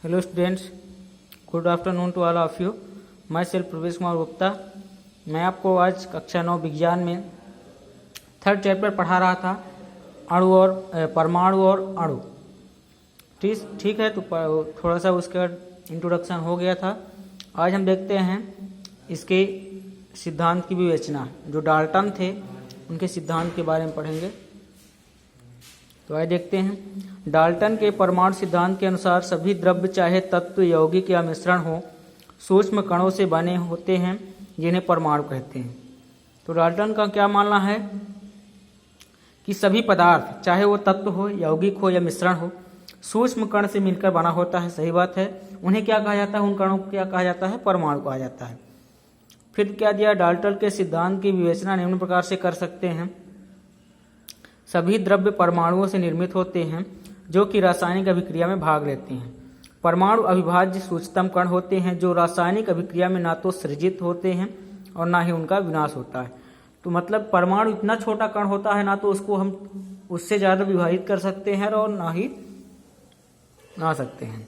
Hello students, good afternoon to all of you. मैं self Pravesh Kumar Gupta. मैं आपको आज कक्षा 9 विज्ञान में थर्ड चैप्टर पढ़ा रहा था, अणु और परमाणु और अणु। ठीक है, तो थोड़ा सा उसका इंट्रोडक्शन हो गया था। आज हम देखते हैं इसके सिद्धांत की विवेचना। जो डाल्टन थे उनके सिद्धांत के बारे में पढ़ेंगे। तो आइए देखते हैं। डाल्टन के परमाणु सिद्धांत के अनुसार सभी द्रव्य चाहे तत्व, यौगिक या मिश्रण हो, सूक्ष्म कणों से बने होते हैं, जिन्हें परमाणु कहते हैं। तो डाल्टन का क्या मानना है कि सभी पदार्थ, चाहे वो तत्व हो, यौगिक हो या मिश्रण हो, सूक्ष्म कण से मिलकर बना होता है। सही बात है। उन्हें क्या कहा जाता है? उन कणों को क्या कहा जाता है? परमाणु कहा जाता है। फिर क्या दिया? डाल्टन के सिद्धांत की विवेचना निम्न प्रकार से कर सकते हैं। सभी द्रव्य परमाणुओं से निर्मित होते हैं, जो कि रासायनिक अभिक्रिया में भाग लेते हैं। परमाणु अविभाज्य सूक्ष्मतम कण होते हैं, जो रासायनिक अभिक्रिया में ना तो सृजित होते हैं और ना ही उनका विनाश होता है। तो मतलब परमाणु इतना छोटा कण होता है, ना तो उसको हम उससे ज़्यादा विभाजित कर सकते हैं और ना ही ना सकते हैं।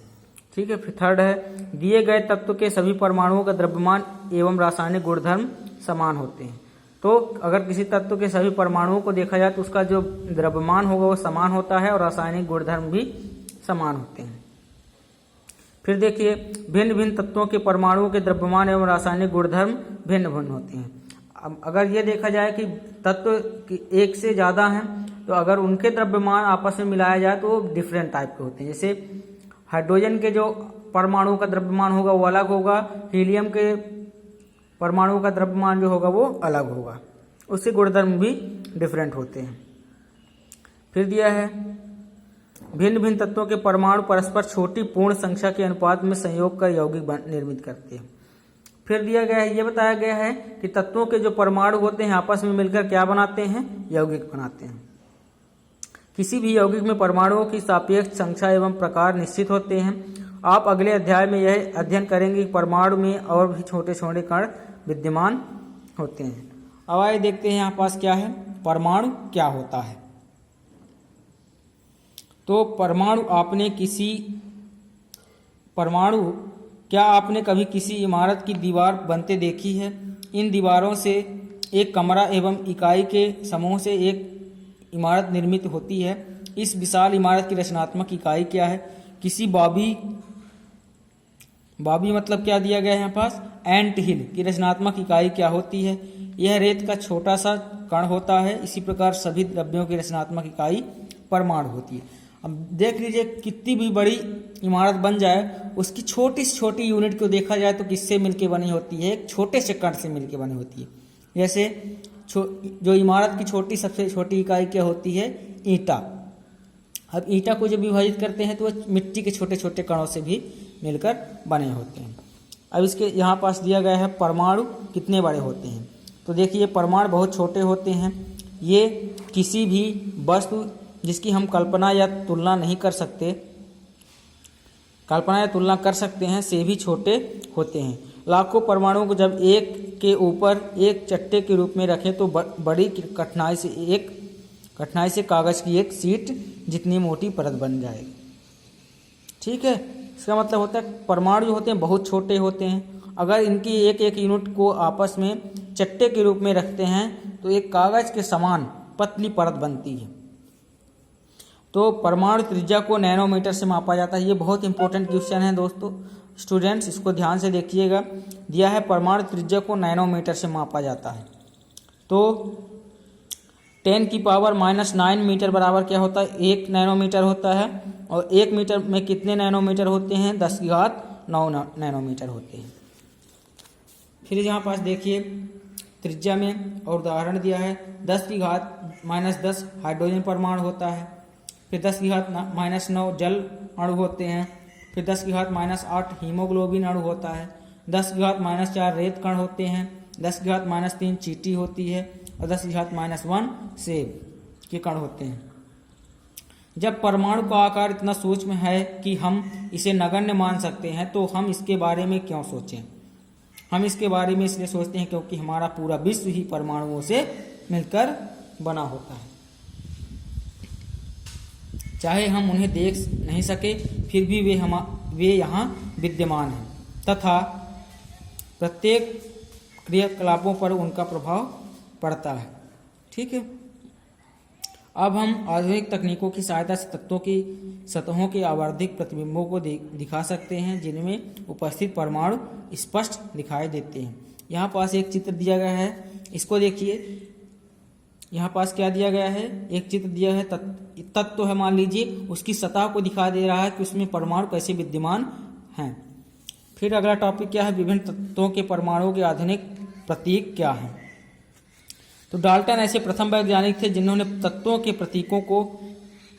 ठीक है। फिर थर्ड है, दिए गए तत्व के सभी परमाणुओं का द्रव्यमान एवं रासायनिक गुणधर्म समान होते हैं। तो अगर किसी तत्व के सभी परमाणुओं को देखा जाए तो उसका जो द्रव्यमान होगा वो समान होता है और रासायनिक गुणधर्म भी समान होते हैं। फिर देखिए, भिन्न भिन्न तत्वों के परमाणुओं के द्रव्यमान एवं रासायनिक गुणधर्म भिन्न भिन्न होते हैं। अब अगर ये देखा जाए कि तत्व एक से ज़्यादा हैं, तो अगर उनके द्रव्यमान आपस में मिलाया जाए तो वो डिफरेंट टाइप के होते हैं। जैसे हाइड्रोजन के जो परमाणु का द्रव्यमान होगा वो अलग होगा, हीलियम के परमाणु का द्रव्यमान जो होगा वो अलग होगा, उसके गुणधर्म भी डिफरेंट होते हैं। फिर दिया है, भिन्न भिन्न तत्वों के परमाणु परस्पर छोटी पूर्ण संख्या के अनुपात में संयोग कर यौगिक निर्मित करते हैं। फिर दिया गया है, ये बताया गया है कि तत्वों के जो परमाणु होते हैं आपस में मिलकर क्या बनाते हैं? यौगिक बनाते हैं। किसी भी यौगिक में परमाणुओं की सापेक्ष संख्या एवं प्रकार निश्चित होते हैं। आप अगले अध्याय में यह अध्ययन करेंगे कि परमाणु में और भी छोटे छोटे कण विद्यमान होते हैं। अब आइए देखते हैं यहाँ पास क्या है, परमाणु क्या होता है। तो क्या आपने कभी किसी इमारत की दीवार बनते देखी है? इन दीवारों से एक कमरा एवं इकाई के समूह से एक इमारत निर्मित होती है। इस विशाल इमारत की रचनात्मक इकाई क्या है? किसी बॉबी मतलब क्या दिया गया है यहाँ पास? एंट हिल की रचनात्मक इकाई क्या होती है? यह रेत का छोटा सा कण होता है। इसी प्रकार सभी द्रव्यों की रचनात्मक इकाई परमाणु होती है। अब देख लीजिए, कितनी भी बड़ी इमारत बन जाए, उसकी छोटी से छोटी यूनिट को देखा जाए तो किससे मिलके बनी होती है? एक छोटे से कण से मिलके बनी होती है। जैसे जो इमारत की सबसे छोटी इकाई क्या होती है? ईंटा। अब ईंटा को जब विभाजित करते हैं तो वह मिट्टी के छोटे छोटे कणों से भी मिलकर बने होते हैं। अब इसके यहाँ पास दिया गया है परमाणु कितने बड़े होते हैं। तो देखिए, परमाणु बहुत छोटे होते हैं। ये किसी भी वस्तु जिसकी हम कल्पना या तुलना नहीं कर सकते, कल्पना या तुलना कर सकते हैं, से भी छोटे होते हैं। लाखों परमाणुओं को जब एक के ऊपर एक चट्टे के रूप में रखें तो बड़ी कठिनाई से कागज की एक सीट जितनी मोटी परत बन जाएगी। ठीक है। इसका मतलब होता है परमाणु जो होते हैं बहुत छोटे होते हैं। अगर इनकी एक एक यूनिट को आपस में चट्टे के रूप में रखते हैं तो एक कागज के समान पतली परत बनती है। तो परमाणु त्रिज्या को नैनोमीटर से मापा जाता है। ये बहुत इंपॉर्टेंट क्वेश्चन है दोस्तों, स्टूडेंट्स इसको ध्यान से देखिएगा। दिया है परमाणु त्रिज्या को नैनोमीटर से मापा जाता है। तो 10⁻⁹ मीटर बराबर क्या होता है? 1 नैनोमीटर होता है। और 1 मीटर में कितने नैनोमीटर होते हैं? 10⁹ नैनोमीटर होते हैं। फिर यहाँ पास देखिए, त्रिज्या में और उदाहरण दिया है। 10⁻⁻10 हाइड्रोजन परमाणु होता है। फिर 10⁻⁻9 जल अणु होते हैं। फिर 10⁻⁻8 हीमोग्लोबिन अणु होता है। 10⁻⁻4 रेत कण होते हैं। 10⁻3 चींटी होती है। और 10⁻1 सेब के कण होते हैं। जब परमाणु का आकार इतना सूक्ष्म है कि हम इसे नगण्य मान सकते हैं, तो हम इसके बारे में क्यों सोचें? हम इसके बारे में इसलिए सोचते हैं क्योंकि हमारा पूरा विश्व ही परमाणुओं से मिलकर बना होता है। चाहे हम उन्हें देख नहीं सके, फिर भी वे यहाँ विद्यमान हैं तथा प्रत्येक क्रियाकलापों पर उनका प्रभाव पड़ता है। ठीक है। अब हम आधुनिक तकनीकों की सहायता से तत्वों की सतहों के आवर्धिक प्रतिबिंबों को दिखा सकते हैं, जिनमें उपस्थित परमाणु स्पष्ट दिखाई देते हैं। यहाँ पास एक चित्र दिया गया है, इसको देखिए। यहाँ पास क्या दिया गया है, एक चित्र दिया है, तत्व है मान लीजिए, उसकी सतह को दिखा दे रहा है कि उसमें परमाणु कैसे विद्यमान हैं। फिर अगला टॉपिक क्या है, विभिन्न तत्वों के परमाणुओं के आधुनिक प्रतीक क्या हैं। तो डाल्टन ऐसे प्रथम वैज्ञानिक थे जिन्होंने तत्वों के प्रतीकों को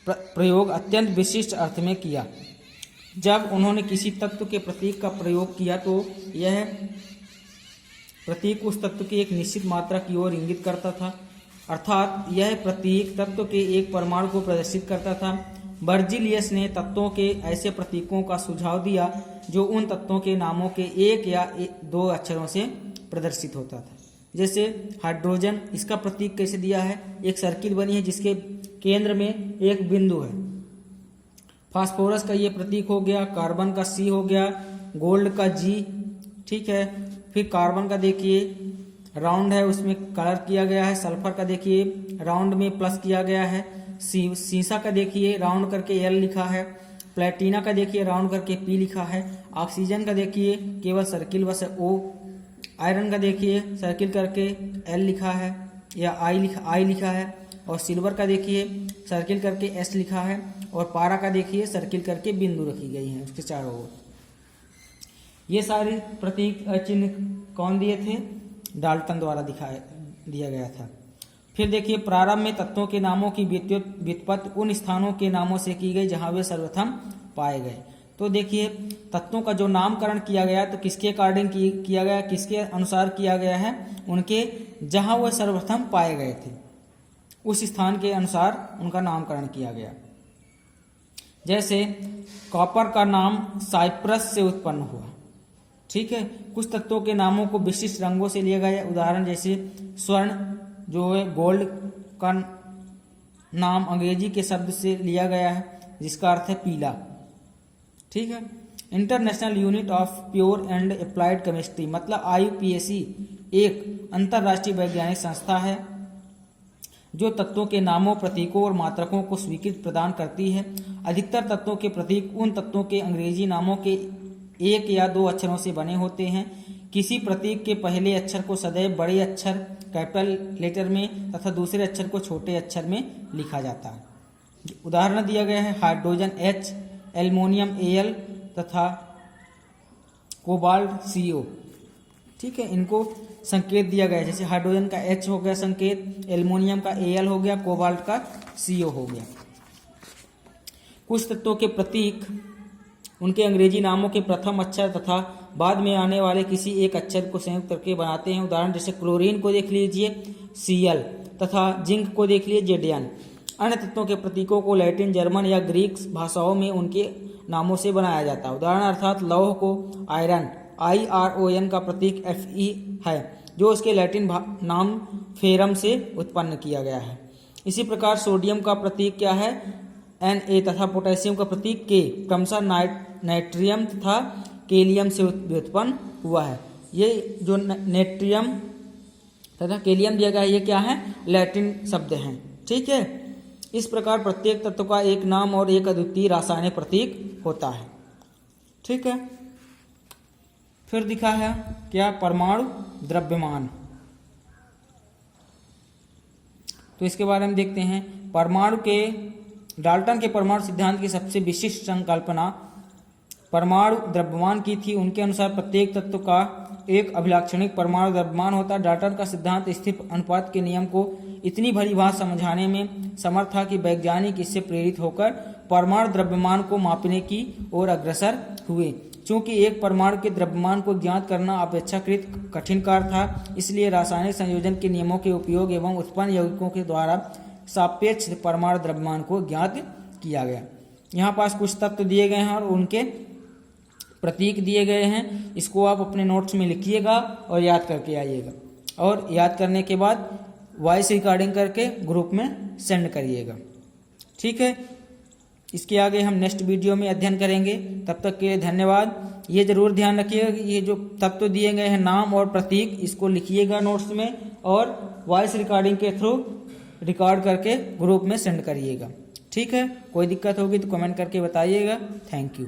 प्रयोग अत्यंत विशिष्ट अर्थ में किया। जब उन्होंने किसी तत्व के प्रतीक का प्रयोग किया तो यह प्रतीक उस तत्व की एक निश्चित मात्रा की ओर इंगित करता था, अर्थात यह प्रतीक तत्व के एक परमाणु को प्रदर्शित करता था। बर्जिलियस ने तत्वों के ऐसे प्रतीकों का सुझाव दिया जो उन तत्वों के नामों के एक या दो अक्षरों से प्रदर्शित होता था। जैसे हाइड्रोजन, इसका प्रतीक कैसे दिया है, एक सर्किल बनी है जिसके केंद्र में एक बिंदु है। फास्फोरस का ये प्रतीक हो गया, कार्बन का C हो गया, गोल्ड का G। ठीक है। फिर कार्बन का देखिए राउंड है, उसमें कलर किया गया है। सल्फर का देखिए राउंड में प्लस किया गया है। सीसा का देखिए राउंड करके L लिखा है। प्लेटिना का देखिए राउंड करके P लिखा है। ऑक्सीजन का देखिए केवल सर्किल बस O। आयरन का देखिए सर्किल करके L लिखा है या I लिखा है। और सिल्वर का देखिए सर्किल करके S लिखा है। और पारा का देखिए सर्किल करके बिंदु रखी गई है उसके चारों ओर। ये सारे प्रतीक चिन्ह कौन दिए थे, डाल्टन द्वारा दिया गया था। फिर देखिए प्रारंभ में तत्वों के नामों की व्युत्पत्ति उन स्थानों के नामों से की गई जहां वे सर्वप्रथम पाए गए। तो देखिए तत्वों का जो नामकरण किया गया तो किसके अकॉर्डिंग किया गया, किसके अनुसार किया गया है, उनके जहां वह सर्वप्रथम पाए गए थे उस स्थान के अनुसार उनका नामकरण किया गया। जैसे कॉपर का नाम साइप्रस से उत्पन्न हुआ। ठीक है। कुछ तत्वों के नामों को विशिष्ट रंगों से लिया गया, उदाहरण जैसे स्वर्ण जो है गोल्ड का नाम अंग्रेजी के शब्द से लिया गया है जिसका अर्थ है पीला। ठीक है। International unit of pure and applied chemistry मतलब IUPAC एक अंतरराष्ट्रीय वैज्ञानिक संस्था है जो तत्वों के नामों, प्रतीकों और मात्रकों को स्वीकृति प्रदान करती है। अधिकतर तत्वों के प्रतीक उन तत्वों के अंग्रेजी नामों के एक या दो अक्षरों से बने होते हैं। किसी प्रतीक के पहले अक्षर को सदैव बड़े अक्षर कैपिटल लेटर में तथा दूसरे अक्षर को छोटे अक्षर में लिखा जाता है। उदाहरण दिया गया है हाइड्रोजन H, एल्युमिनियम Al तथा कोबाल्ट CO। ठीक है। इनको संकेत दिया गया है, जैसे हाइड्रोजन का H हो गया संकेत, एल्युमिनियम का Al हो गया, कोबाल्ट का CO हो गया। कुछ तत्वों के प्रतीक उनके अंग्रेजी नामों के प्रथम अक्षर तथा बाद में आने वाले किसी एक अक्षर को संयुक्त करके बनाते हैं। उदाहरण जैसे क्लोरीन को देख लीजिए Cl तथा जिंक को देख लीजिए Zn। अन्य तत्वों के प्रतीकों को लैटिन, जर्मन या ग्रीक भाषाओं में उनके नामों से बनाया जाता है। उदाहरण अर्थात लौह को आयरन IRON का प्रतीक Fe है जो उसके लैटिन नाम फेरम से उत्पन्न किया गया है। इसी प्रकार सोडियम का प्रतीक क्या है, Na तथा पोटेशियम का प्रतीक K क्रमशः नाइट्रियम तथा केलियम से व्युत्पन्न हुआ है। ये जो नेट्रियम तथा केलियम दिया गया है ये क्या है, लैटिन शब्द हैं। ठीक है। इस प्रकार प्रत्येक तत्व का एक नाम और एक अद्वितीय रासायनिक प्रतीक होता है। ठीक है। फिर दिखा है क्या, परमाणु द्रव्यमान। तो इसके बारे में देखते हैं। डाल्टन के परमाणु सिद्धांत की सबसे विशिष्ट संकल्पना परमाणु द्रव्यमान की थी। उनके अनुसार प्रत्येक तत्व का एक अभिलाक्षणिक परमाणु द्रव्यमान होता है। डाल्टन का सिद्धांत स्थिर अनुपात के नियम को इतनी भली भांत समझाने में समर्थ था कि वैज्ञानिक इससे प्रेरित होकर परमाणु द्रव्यमान को मापने की ओर अग्रसर हुए। चूंकि एक परमाणु के द्रव्यमान को ज्ञात करना अपेक्षाकृत कठिन कार्य था, इसलिए रासायनिक संयोजन के नियमों के उपयोग एवं उत्पन्न यौगिकों के द्वारा सापेक्ष परमाणु द्रव्यमान को ज्ञात किया गया। यहाँ पास कुछ तत्व दिए गए हैं और उनके प्रतीक दिए गए हैं। इसको आप अपने नोट्स में लिखिएगा और याद करके आइएगा, और याद करने के बाद वॉइस रिकॉर्डिंग करके ग्रुप में सेंड करिएगा। ठीक है। इसके आगे हम नेक्स्ट वीडियो में अध्ययन करेंगे। तब तक के लिए धन्यवाद। ये जरूर ध्यान रखिएगा कि ये जो तत्व दिए गए हैं नाम और प्रतीक, इसको लिखिएगा नोट्स में और वॉइस रिकॉर्डिंग के थ्रू रिकॉर्ड करके ग्रुप में सेंड करिएगा। ठीक है, कोई दिक्कत होगी तो कमेंट करके बताइएगा। Thank you.